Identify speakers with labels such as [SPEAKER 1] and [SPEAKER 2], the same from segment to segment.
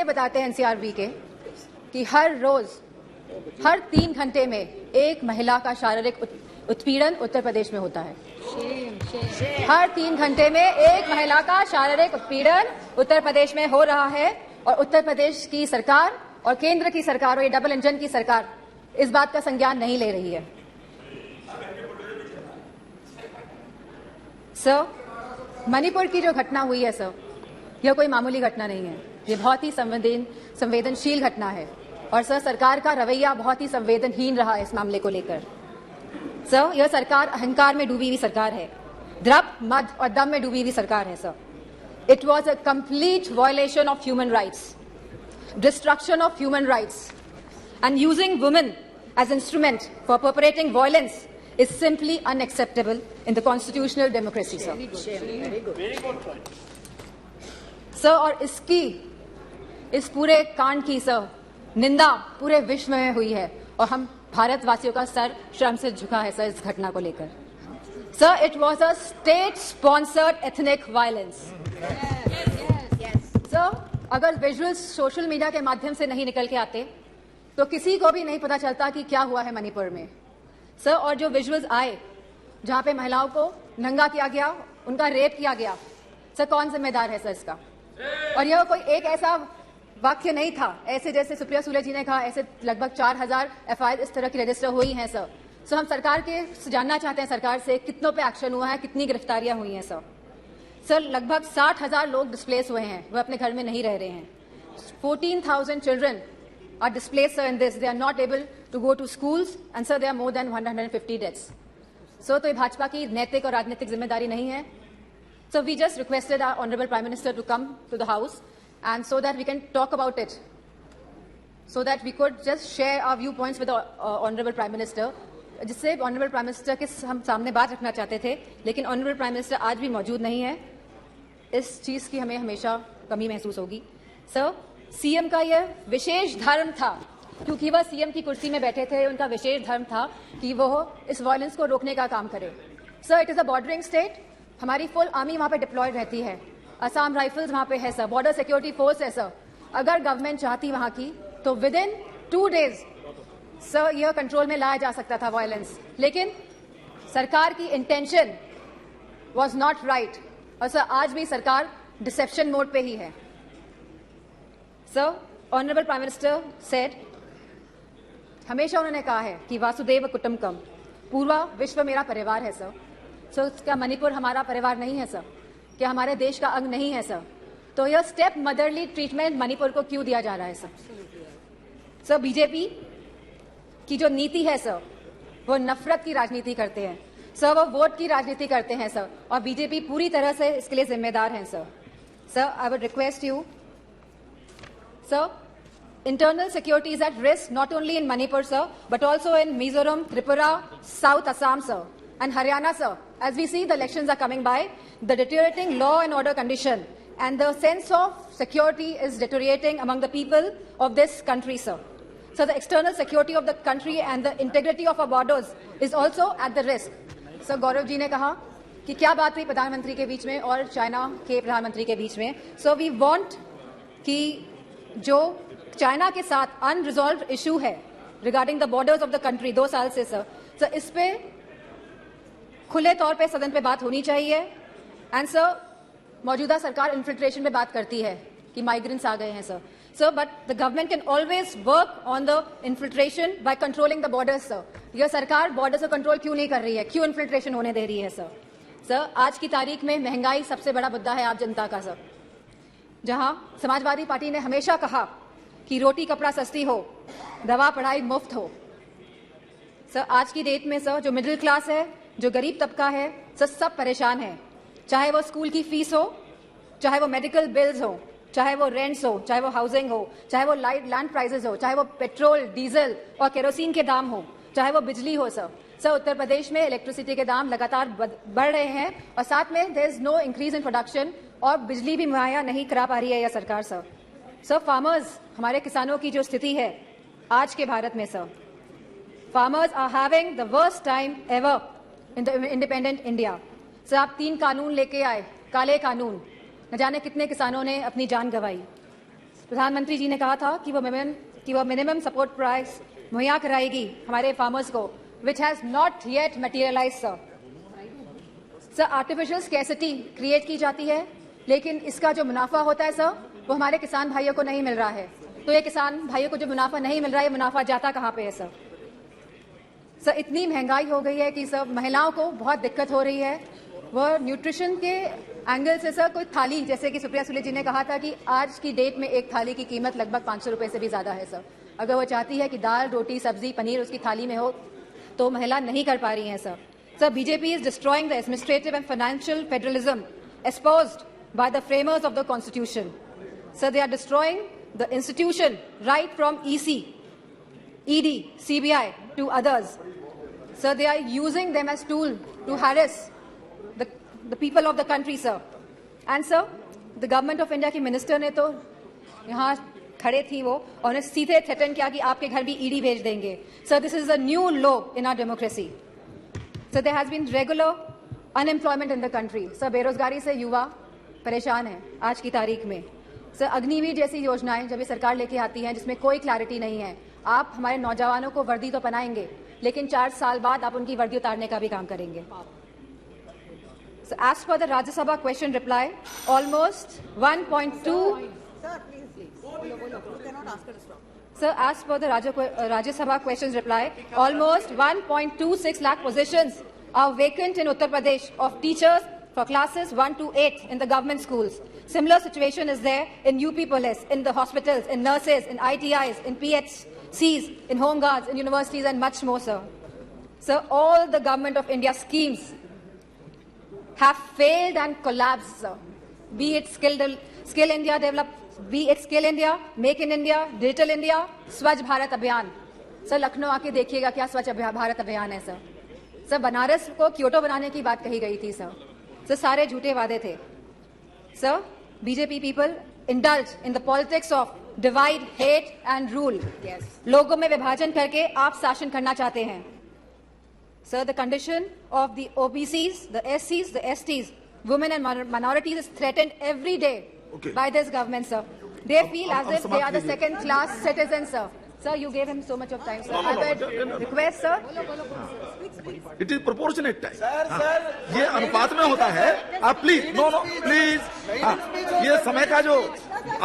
[SPEAKER 1] आंकड़े बताते हैं एनसीआरबी के कि हर रोज हर 3 घंटे में एक महिला का शारीरिक उत्पीड़न उत्तर प्रदेश में होता है। हर 3 घंटे में एक महिला का शारीरिक उत्पीड़न उत्तर प्रदेश में हो रहा है और उत्तर प्रदेश की सरकार और केंद्र की सरकार और ये डबल इंजन की सरकार इस बात का संज्ञान नहीं ले रही है। सर, मणिपुर की जो घटना हुई है सर, यह कोई मामूली घटना नहीं है। ये बहुत ही संवेदनशील घटना है और सर सरकार का रवैया बहुत ही संवेदनहीन रहा है इस मामले को लेकर। सर, यह सरकार अहंकार में डूबी हुई सरकार है, द्रव मद और दम में डूबी हुई सरकार है sir. It was a complete violation of human rights, destruction of human rights and using women as instrument for perpetrating violence is simply unacceptable in the constitutional democracy, sir. Very good. Sir, और इस पूरे कांड की sir निंदा पूरे विश्व में हुई है और हम भारतवासियों का सर शर्म से झुका है सर इस घटना को लेकर। Sir, it was a state sponsored ethnic violence. Sir, अगर विजुअल्स सोशल मीडिया के माध्यम से नहीं निकल के आते तो किसी को भी नहीं पता चलता कि क्या हुआ है मणिपुर में। सर, और जो विजुअल्स आए जहां पे महिलाओं को नंगा किया गया, उनका रेप किया गया, सर कौन जिम्मेदार है सर इसका? और यह कोई एक ऐसा वाक्य नहीं था, ऐसे जैसे सुप्रिया सुले जी ने कहा, ऐसे लगभग 4000 एफआईआर इस तरह की रजिस्टर हुई हैं सर। सो हम सरकार के जानना चाहते हैं सरकार से कितनों पे एक्शन हुआ है, कितनी गिरफ्तारियां हुई हैं सर। सर, लगभग 60,000 लोग डिस्प्लेस हुए हैं, वो अपने घर में नहीं रह रहे हैं। 14,000 children are displaced, sir, in this. They are not able to go to schools, and sir, there are more than 150 deaths. So, तो ये भाजपा की नैतिक और राजनीतिक जिम्मेदारी नहीं है. So, we just requested our honorable Prime Minister to come to the House, and so that we can talk about it, so that we could just share our viewpoints with the honorable Prime Minister. जिससे honorable Prime Minister के हम सामने बात रखना चाहते थे, लेकिन honorable Prime Minister आज भी मौजूद नहीं है. इस चीज की हमें हमेशा कमी महसूस होगी. सर, सीएम का यह विशेष धर्म था, क्योंकि वह सीएम की कुर्सी में बैठे थे, उनका विशेष धर्म था कि वो इस वायलेंस को रोकने का काम करे। Sir, it is a bordering state, हमारी फुल आर्मी वहां पे डिप्लॉयड रहती है, असम राइफल्स वहां पे है सर, बॉर्डर सिक्योरिटी फोर्स है सर। अगर गवर्नमेंट चाहती वहां की तो विद इन 2 डेज सर यह कंट्रोल में लाया जा सकता था वायलेंस, लेकिन सरकार की इंटेंशन वॉज नॉट राइट और सर आज भी सरकार डिसेप्शन मोड पे ही है। Sir, Honorable Prime Minister said, हमेशा उन्होंने कहा है कि वासुदेव कुटुंबकम, पूरा विश्व मेरा परिवार है सर। सो क्या मणिपुर हमारा परिवार नहीं है सर? क्या हमारे देश का अंग नहीं है सर? तो यह स्टेप मदरली ट्रीटमेंट मणिपुर को क्यों दिया जा रहा है सर? सर, बीजेपी की जो नीति है सर, वो नफरत की राजनीति करते हैं सर, वो वोट की राजनीति करते हैं सर, और बीजेपी पूरी तरह से इसके लिए जिम्मेदार है sir. Sir, I would request you, sir, internal security is at risk not only in Manipur, sir, but also in Mizoram, Tripura, South Assam, sir, and Haryana, sir. As we see the elections are coming by, the deteriorating law and order condition and the sense of security is deteriorating among the people of this country, sir. So the external security of the country and the integrity of our borders is also at the risk. Sir, Gaurav ji ने कहा कि क्या बात हुई प्रधानमंत्री के बीच में और चाइना के प्रधानमंत्री के बीच में। So we want कि जो चाइना के साथ अनरिजॉल्व इशू है regarding the borders of the country 2 साल से सर इस पे खुले तौर पे सदन पे बात होनी चाहिए। एंड सर, मौजूदा सरकार इन्फिल्ट्रेशन पे बात करती है कि माइग्रेंट्स आ गए हैं sir, but the government can always work on the infiltration by controlling the borders sir. यह सरकार बॉर्डर्स को कंट्रोल क्यों नहीं कर रही है, क्यों इन्फिल्ट्रेशन होने दे रही है सर? सर, आज की तारीख में महंगाई सबसे बड़ा मुद्दा है आप जनता का सर, जहां समाजवादी पार्टी ने हमेशा कहा कि रोटी कपड़ा सस्ती हो, दवा पढ़ाई मुफ्त हो। सर, आज की डेट में सर जो मिडिल क्लास है, जो गरीब तबका है सर, सब परेशान है, चाहे वो स्कूल की फीस हो, चाहे वो मेडिकल बिल्स हो, चाहे वो रेंट्स हो, चाहे वो हाउसिंग हो, चाहे वो लैंड प्राइसेस हो, चाहे वो पेट्रोल डीजल और केरोसिन के दाम हो, चाहे वो बिजली हो सर। उत्तर प्रदेश में इलेक्ट्रिसिटी के दाम लगातार बढ़ रहे हैं और साथ में there is no increase in production और बिजली भी मुहैया नहीं करा पा रही है यह सरकार सर। फार्मर्स, हमारे किसानों की जो स्थिति है आज के भारत में sir, farmers are having the worst time ever in the independent India. Sir, आप 3 कानून लेके आए, काले कानून, न जाने कितने किसानों ने अपनी जान गंवाई। प्रधानमंत्री जी ने कहा था कि वो मिनिमम सपोर्ट प्राइस मुहैया कराएगी हमारे फार्मर्स को, which has not yet materialise sir. Sir, artificial scarcity create की जाती है, लेकिन इसका जो मुनाफा होता है सर, वो हमारे किसान भाइयों को नहीं मिल रहा है। तो ये किसान भाइयों को जो मुनाफा नहीं मिल रहा है, ये मुनाफा जाता कहाँ पे है सर? सर, इतनी महंगाई हो गई है कि सर महिलाओं को बहुत दिक्कत हो रही है। वह न्यूट्रिशन के एंगल से सर कोई थाली, जैसे कि सुप्रिया सुले जी ने कहा था कि आज की डेट में एक थाली की कीमत लगभग 500 रुपए से भी ज्यादा है सर। अगर वो चाहती है कि दाल, रोटी, सब्जी, पनीर उसकी थाली में हो, तो महिला नहीं कर पा रही हैं sir. Sir, BJP is destroying the administrative and financial federalism espoused by the framers of the constitution. So they are destroying the institution right from EC, ED, CBI to others. So they are using them as tool to harass the people of the country, sir. And sir, the government of India की minister ने तो यहाँ खड़े थी वो, और उन्हें सीधे थ्रेटन किया कि आपके घर भी ईडी भेज देंगे। Sir, this is a new law in our democracy. So there has been regular unemployment in the country. Sir, बेरोजगारी से युवा परेशान है आज की तारीख में। सर, अग्निवीर जैसी योजनाएं जब ये सरकार लेके आती हैं जिसमें कोई क्लैरिटी नहीं है। आप हमारे नौजवानों को वर्दी तो पहनाएंगे, लेकिन 4 साल बाद आप उनकी वर्दी उतारने का भी काम करेंगे। Sir, as per the Rajya Sabha question reply, almost 1.2 Sir, as per the Rajya Sabha questions reply, almost 1.26 lakh positions are vacant in Uttar Pradesh of teachers for classes 1 to 8 in the government schools. Similar situation is there in UP Police, in the hospitals, in nurses, in ITIs, in PHCs, in home guards, in universities and much more, sir. Sir, all the government of India schemes have failed and collapsed, sir. Be it Skill India Develop, be it Skill India, Make in India, Digital India, स्वच्छ भारत अभियान। Sir, Lucknow आके देखिएगा क्या स्वच्छ भारत अभियान है sir. Sir, Banaras को Kyoto बनाने की बात कही गई थी सर। सर, सारे झूठे वादे थे sir. BJP people indulge in the politics of divide, hate and rule. लोगों में विभाजन करके आप शासन करना चाहते हैं sir. The condition of the OBCs, the SCs, the STs, women and minorities is threatened every day by this government, sir. They feel as if they are the second-class citizens, sir. Sir, you gave him so much of time, sir. I would request, sir.
[SPEAKER 2] It is proportionate time. Sir, ये अनुपात में होता है। आप please, no please, ये समय का जो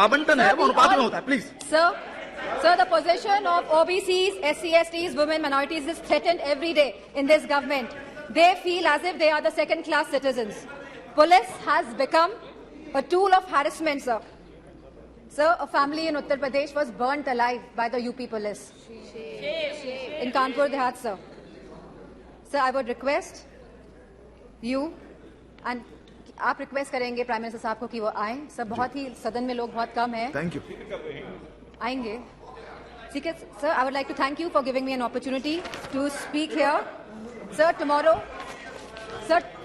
[SPEAKER 2] आवंटन है वो अनुपात में होता है, please.
[SPEAKER 1] Sir, the position of OBCs, SC, STs, women, minorities is threatened every day in this government. They feel as if they are the second-class citizens. Police has become a tool of harassment, sir. Sir, a family in Uttar Pradesh was burnt alive by the UP police in Kanpur Dehat, sir. Sir, I would request you, and आप request करेंगे prime minister साहब को कि वो आए। Sir, बहुत ही सदन में लोग बहुत कम हैं।
[SPEAKER 2] Thank you.
[SPEAKER 1] आएंगे, ठीक है sir. I would like to thank you for giving me an opportunity to speak here, sir. Tomorrow, sir.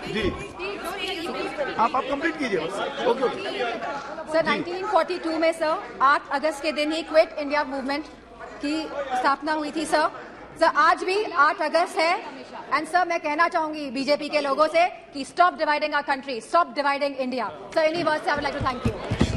[SPEAKER 2] जी, आप कंप्लीट कीजिए बस। ओके।
[SPEAKER 1] सर, 1942 में सर 8 अगस्त के दिन ही क्विट इंडिया मूवमेंट की स्थापना हुई थी सर। सर, आज भी 8 अगस्त है। एंड सर, मैं कहना चाहूंगी बीजेपी के लोगों से कि stop dividing our country, stop dividing India. Sir, इन्हीं वर्ड्स से I would like to thank you.